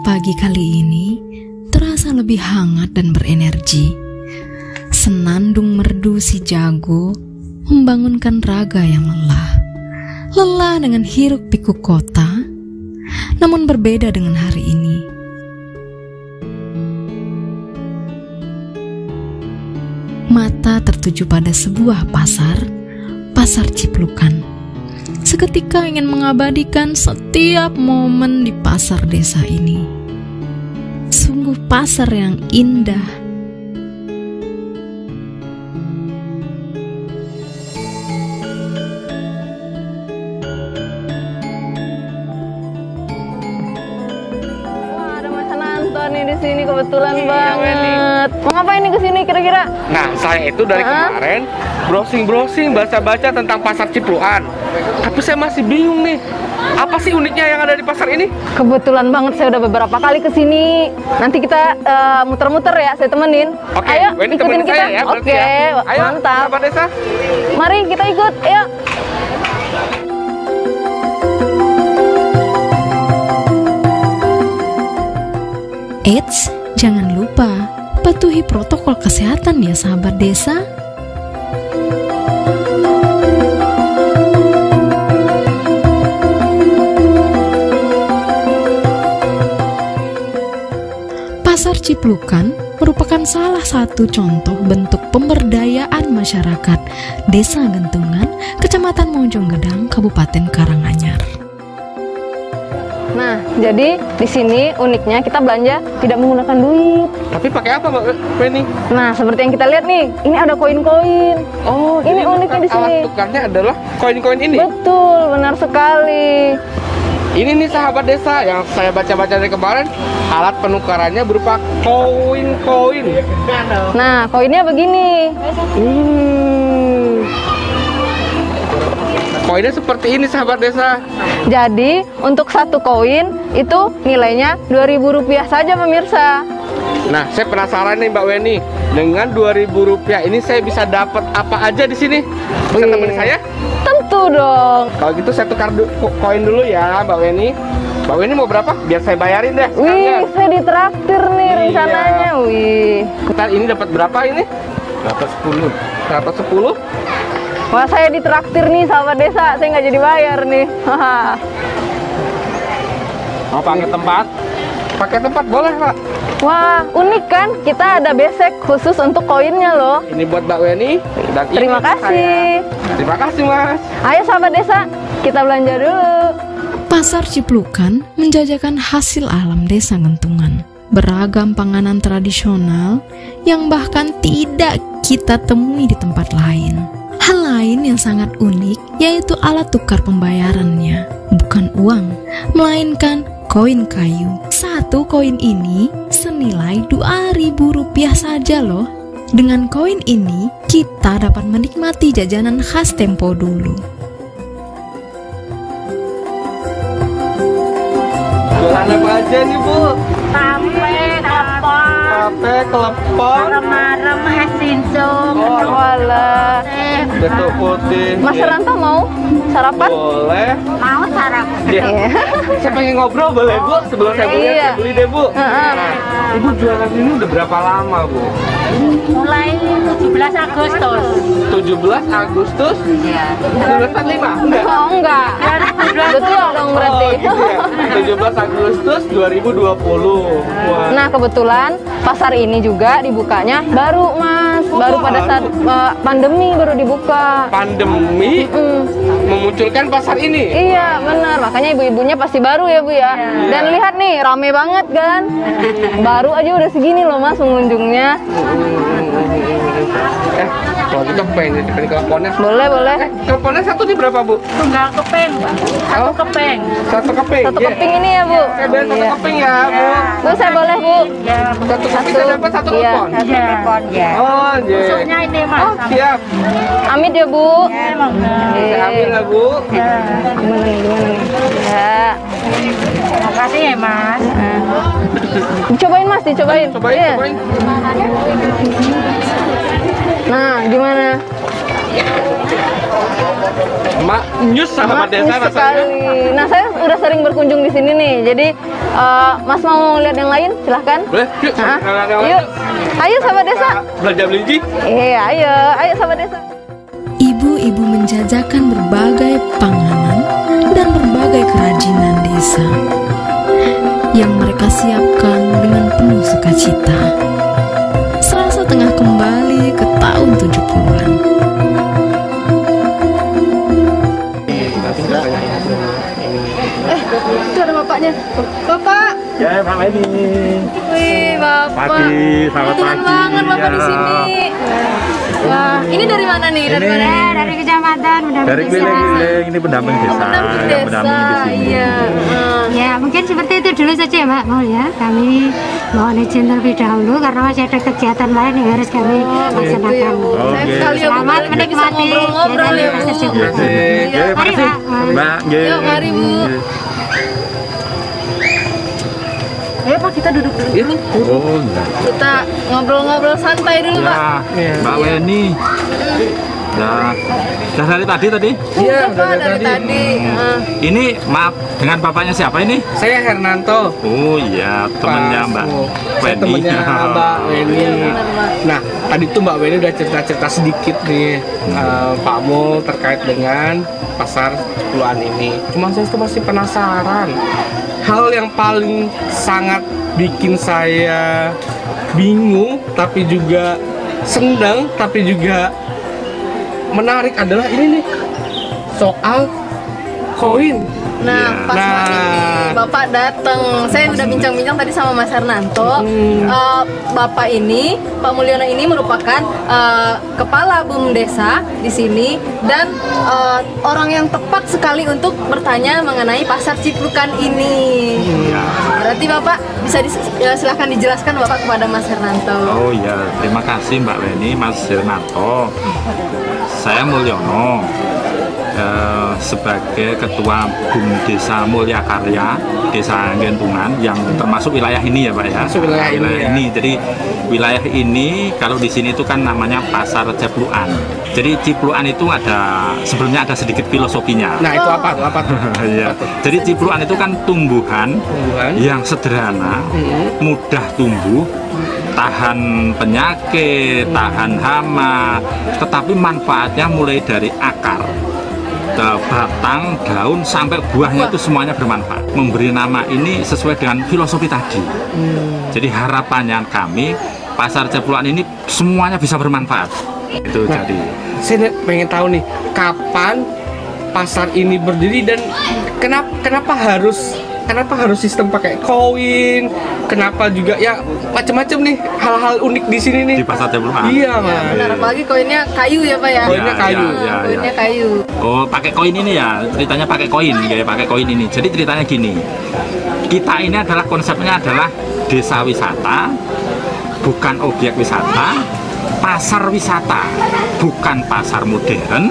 Pagi kali ini terasa lebih hangat dan berenergi. Senandung merdu si jago membangunkan raga yang lelah. Lelah dengan hiruk pikuk kota, namun berbeda dengan hari ini. Mata tertuju pada sebuah pasar Ciplukan. Seketika ingin mengabadikan setiap momen di pasar desa ini. Sungguh pasar yang indah. Nih di sini kebetulan banget. Mau ngapain nih kesini kira-kira? Nah, saya itu dari kemarin browsing, baca-baca tentang pasar Ciplukan. Tapi saya masih bingung nih. Apa sih uniknya yang ada di pasar ini? Kebetulan banget saya udah beberapa kali kesini. Nanti kita muter-muter ya, saya temenin. Oke, ayo ini ikutin temenin kita. Saya ya, Oke, ya. Ayo, mantap. sahabat desa. Mari kita ikut, ayo. Eits, jangan lupa patuhi protokol kesehatan ya sahabat desa. Pasar Ciplukan merupakan salah satu contoh bentuk pemberdayaan masyarakat Desa Gentungan, Kecamatan Mojonggedang, Kabupaten Karanganyar. Nah, jadi di sini uniknya kita belanja tidak menggunakan duit. Tapi pakai apa, Mbak Penny? Nah, seperti yang kita lihat nih, ini ada koin-koin. Oh, ini uniknya di sini. Alat tukarnya adalah koin-koin ini. Betul, benar sekali. Ini nih sahabat desa yang saya baca-baca dari kemarin, alat penukarannya berupa koin-koin. Nah, koinnya begini. Koinnya seperti ini sahabat desa. Jadi untuk satu koin itu nilainya Rp2.000 saja pemirsa. Nah, saya penasaran nih Mbak Weni, dengan Rp2.000 ini saya bisa dapat apa aja di sini? Bisa temenin saya? Tentu dong. Kalau gitu saya tukar koin dulu ya Mbak Weni. Mbak Weni mau berapa? Biar saya bayarin deh. Wih, saya ditraktir nih rencananya. Wih. Kita ini dapat berapa ini? Dapat 10. Dapat 10? Wah, saya ditraktir nih sahabat desa. Saya nggak jadi bayar nih. Mau pakai tempat? Pakai tempat boleh Pak. Wah, unik kan? Kita ada besek khusus untuk koinnya loh. Ini buat Mbak Weni. Dan Terima kasih. Terima kasih Mas. Ayo sahabat desa, kita belanja dulu. Pasar Ciplukan menjajakan hasil alam Desa Gentungan. Beragam panganan tradisional yang bahkan tidak kita temui di tempat lain. Hal lain yang sangat unik yaitu alat tukar pembayarannya. Bukan uang, melainkan koin kayu. Satu koin ini senilai Rp2.000 saja loh. Dengan koin ini, kita dapat menikmati jajanan khas Tempo dulu. Jualan apa aja nih Bu? Tape, kelepon, marem es sinsum, Walah. betul putih. Mas Ranta mau sarapan? Boleh. mau sarapan. Ya. Saya pengen ngobrol boleh Bu? Sebelum saya beli, Iya. saya beli deh Bu. Nah, Ibu jualan ini udah berapa lama Bu? Mulai 17 Agustus. 17 Agustus? Iya. 1945? Enggak. Oh, enggak. Betul dong berarti. Oh, gitu ya. 17 Agustus 2020. Wah. Nah, kebetulan pasar ini juga dibukanya baru, Mas. Baru pada saat pandemi baru dibuka. Pandemi memunculkan pasar ini. Iya, benar. Makanya ibu-ibunya pasti baru ya, Bu ya. Dan lihat nih, rame banget kan. Baru aja udah segini loh, Mas, pengunjungnya. Kalau gitu pengen teleponnya. Boleh, boleh. Teleponnya satu di berapa Bu? Tunggal keping, Pak. Satu keping. Satu keping. Satu keping ini ya, Bu. Saya bayar satu Iya. keping ya Bu. Bu, saya boleh, Bu? Ya, Satu keping saya dapat satu Iya. kupon. satu telepon ya. Oh, iya. Maksudnya ini, Mas. Oh, siap. Amit ya, Bu. Ya, emang. Saya ambil lah Bu. Ya. Gimana nih, gimana nih? Ya. Terima kasih ya, Mas. Dicobain, Mas, dicobain. Cobain, Iya. cobain. Nah, gimana? Mak nyus sama desa Manis rasanya. sekali. Nah, saya udah sering berkunjung di sini nih. Jadi, Mas mau lihat yang lain? Silahkan. Boleh, yuk. Nah, Yang lain. yuk. Ayo sahabat desa. Belajar melinci. Ayo sahabat desa. Ibu-ibu menjajakan berbagai panganan dan berbagai kerajinan desa yang mereka siapkan dengan penuh sukacita. Serasa tengah kembali ke tahun 70-an. Itu ada bapaknya. Bapak. Ya, Pak Weni. Wih, Bapak. Pagi, selamat Kebetulan pagi. banget Bapak di Ya. sini. Wah, ini dari mana nih? Dari mana? Dari kecamatan, Dari keliling-keliling ini pendamping desa Pendamping yang desa. mendampingi di sini. Iya. Ya, mungkin seperti itu dulu saja ya, Mbak. Mau ya, kami mohon izin terlebih dahulu karena masih ada kegiatan lain yang harus kami laksanakan. Oke. Sekali ya, Bu, Selamat kita bisa menikmati ngobrol-ngobrol ya, kegiatan Bu. Master Jepang. Oke, Iya. terima kasih. Mbak, nggih. Yuk, mari, Bu. Ayo Pak, kita duduk-duduk dulu. Oh, enggak. Kita ngobrol-ngobrol santai dulu, Pak. Ya, Mbak Weni. Dah dari tadi. Iya, Pak, dari tadi. Ini maaf dengan bapaknya siapa ini? Saya Hernanto. Oh iya, temannya Mbak Saya Weni. temannya Mbak Weni. Nah, tadi tuh Mbak Weni udah cerita-cerita sedikit nih Pak Mul terkait dengan pasar Cipulaan ini. Cuma saya tuh masih penasaran. Hal yang paling sangat bikin saya bingung, tapi juga sendang, tapi juga menarik adalah ini nih, soal koin. Nah, Iya. pas banget nih, Bapak datang. Saya udah bincang-bincang tadi sama Mas Hernanto. Bapak ini, Pak Mulyono ini merupakan kepala BUM desa di sini dan orang yang tepat sekali untuk bertanya mengenai pasar Ciplukan ini. Berarti Bapak bisa silahkan dijelaskan Bapak kepada Mas Hernanto. Oh iya, terima kasih Mbak Weni, Mas Hernanto. Saya Mulyono. Sebagai Ketua BUM Desa Mulya Karya, Desa Gentungan yang termasuk wilayah ini ya Pak ya. Masuk wilayah ini ya. ini. Jadi wilayah ini kalau di sini itu kan namanya Pasar Ciplukan. Jadi Ciplukan itu sebelumnya ada sedikit filosofinya. Nah, itu apa? Apa tuh? Iya. Jadi Ciplukan itu kan tumbuhan yang sederhana, mudah tumbuh, tahan penyakit, tahan hama, tetapi manfaatnya mulai dari akar, batang, daun, sampai buahnya itu semuanya bermanfaat. Memberi nama ini sesuai dengan filosofi tadi. Jadi harapannya kami, Pasar Ciplukan ini semuanya bisa bermanfaat. Itu Nah, jadi. saya pengen tahu nih, kapan pasar ini berdiri dan kenapa harus sistem pakai koin? Kenapa juga ya macam-macam nih hal-hal unik di sini nih. Di Pasar Ciplukan. Iya, Ya, Mas. benar, apalagi koinnya kayu ya Pak ya. Koinnya kayu. Ya. Koinnya kayu. Oh, pakai koin ini ya, ceritanya pakai koin, kayak pakai koin ini. Jadi ceritanya gini, kita ini adalah konsepnya adalah desa wisata, bukan objek wisata, pasar wisata, bukan pasar modern,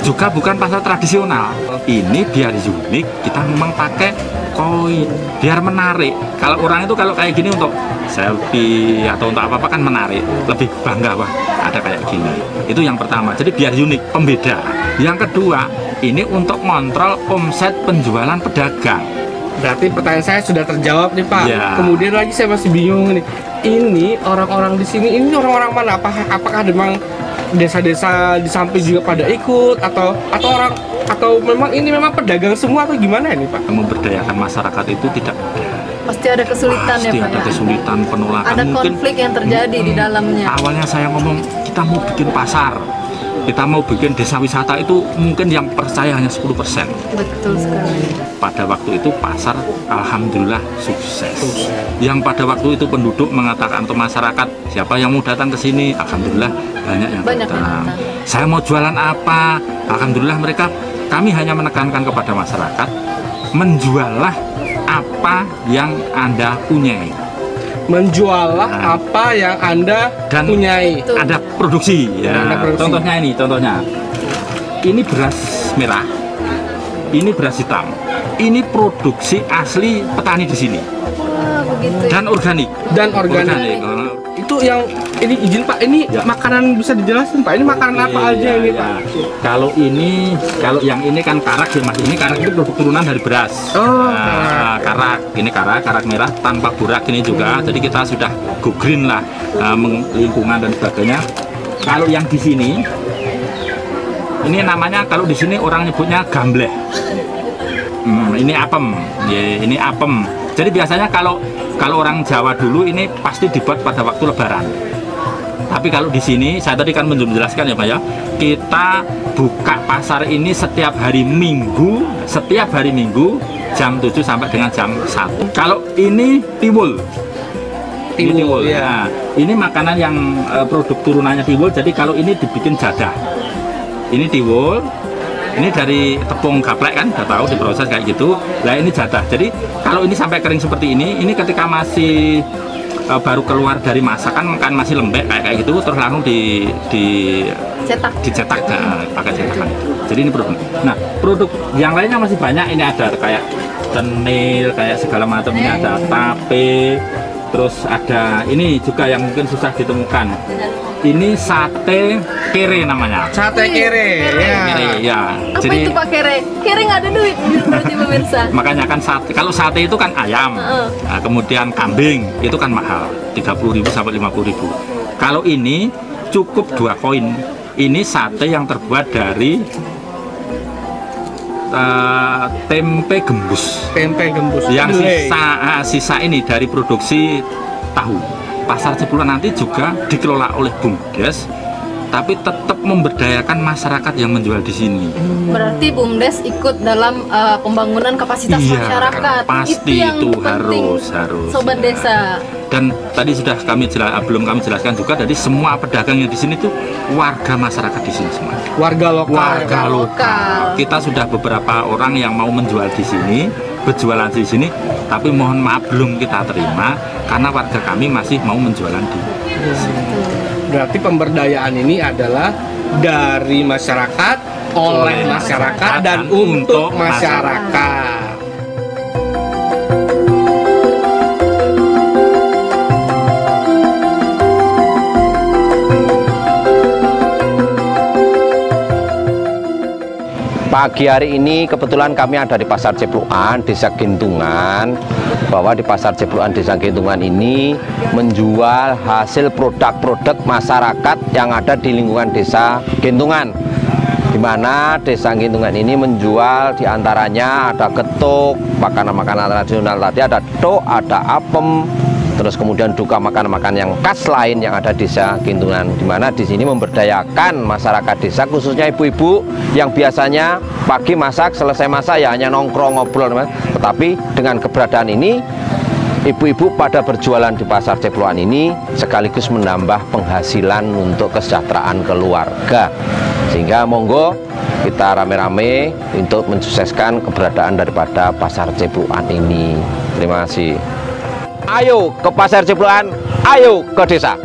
juga bukan pasar tradisional. Ini biar unik, kita memang pakai koin, biar menarik. Kalau orang itu kalau kayak gini untuk selfie atau untuk apa-apa kan menarik, lebih bangga, wah ada kayak gini. Itu yang pertama, jadi biar unik, pembeda. Yang kedua, ini untuk kontrol omset penjualan pedagang. Berarti pertanyaan saya sudah terjawab nih Pak. Ya. Kemudian lagi saya masih bingung nih. Ini orang-orang di sini ini orang-orang mana? Apakah memang desa-desa di samping juga pada ikut atau memang ini memang pedagang semua atau gimana ini Pak? Memberdayakan masyarakat itu tidak mudah. Pasti ada kesulitan ya Pasti Pak. ada ya? kesulitan, penolakan. Ada Mungkin konflik yang terjadi di dalamnya. awalnya saya ngomong kita mau bikin pasar, kita mau bikin desa wisata, itu mungkin yang percaya hanya 10%. Betul sekali. Pada waktu itu pasar alhamdulillah sukses. Yang pada waktu itu penduduk mengatakan atau masyarakat, siapa yang mau datang ke sini, alhamdulillah banyak yang Banyak yang datang. datang. Saya mau jualan apa, alhamdulillah kami hanya menekankan kepada masyarakat, menjuallah apa yang Anda punyai. Menjuallah Nah. apa yang Anda Dan punyai. Betul. ada produksi ya. Ada produksi. Contohnya ini beras merah, ini beras hitam, ini produksi asli petani di sini Wah, begitu. dan organik. Dan organik. Organik. Pak, itu yang ini izin Pak, ini Ya. makanan bisa dijelasin Pak, ini makanan apa aja ini Pak? Kalau yang ini kan karak ya Mas, ini karak itu produk turunan dari beras. Oh, Karak, ini karak merah tanpa burak ini juga. Jadi kita sudah go green lah, lingkungan dan sebagainya. Kalau yang di sini, ini namanya kalau di sini orang nyebutnya gambleh. Ini apem, ya, ini apem. Jadi biasanya kalau orang Jawa dulu ini pasti dibuat pada waktu Lebaran. Tapi kalau di sini saya tadi kan menjelaskan ya Pak ya, kita buka pasar ini setiap hari Minggu jam 7 sampai dengan jam 1. Kalau ini tiwul. Ini tiwul. Ya. Nah, ini makanan yang produk turunannya tiwul. Jadi kalau ini dibikin jadah. Ini tiwul. Ini dari tepung gaplek kan, udah tahu diproses kayak gitu. Nah ini jadah. Jadi kalau ini sampai kering seperti ini ketika masih baru keluar dari masakan kan masih lembek kayak gitu, terus langsung dicetak pakai cetakan. Jadi ini produk. Nah produk yang lainnya masih banyak. Ini ada kayak cenil, kayak segala macam. Ini ada tape, terus ada ini juga yang mungkin susah ditemukan. Ini sate kere namanya. Sate kere, ya. Kere, ya. Apa itu Pak kere? Kere nggak ada duit berarti pemirsa. Makanya kan sate, kalau sate itu kan ayam, nah, kemudian kambing itu kan mahal, 30.000 sampai 50.000. Kalau ini cukup 2 koin. Ini sate yang terbuat dari tempe gembus. Tempe gembus. Yang sisa ini dari produksi tahu. Pasar Cipulan nanti juga dikelola oleh BUMDes, tapi tetap memberdayakan masyarakat yang menjual di sini. Berarti BUMDes ikut dalam pembangunan kapasitas Iya, masyarakat. pasti yang itu penting, harus. Sobat Desa. Dan tadi sudah belum kami jelaskan juga, dari semua pedagang yang di sini tuh warga masyarakat di sini semua. Warga lokal. Warga lokal. Kita sudah beberapa orang yang mau menjual di sini, berjualan di sini, tapi mohon maaf belum kita terima karena warga kami masih mau menjualan di sini. Berarti pemberdayaan ini adalah dari masyarakat, oleh masyarakat, dan untuk masyarakat. Pagi hari ini kebetulan kami ada di Pasar Ciplukan, Desa Gintungan. Bahwa di Pasar Ciplukan, Desa Gintungan ini menjual hasil produk-produk masyarakat yang ada di lingkungan Desa Gintungan. Di mana Desa Gintungan ini menjual diantaranya ada getuk, makanan-makanan tradisional tadi, ada tok, ada apem, terus kemudian juga makan-makan yang khas lain yang ada di Desa Gintungan, di mana di sini memberdayakan masyarakat desa, khususnya ibu-ibu yang biasanya pagi masak, selesai masak ya hanya nongkrong ngobrol, tetapi dengan keberadaan ini ibu-ibu pada berjualan di Pasar Ciplukan ini sekaligus menambah penghasilan untuk kesejahteraan keluarga. Sehingga monggo kita rame-rame untuk mensukseskan keberadaan daripada Pasar Ciplukan ini. Terima kasih. Ayo ke Pasar Ciplukan, ayo ke desa.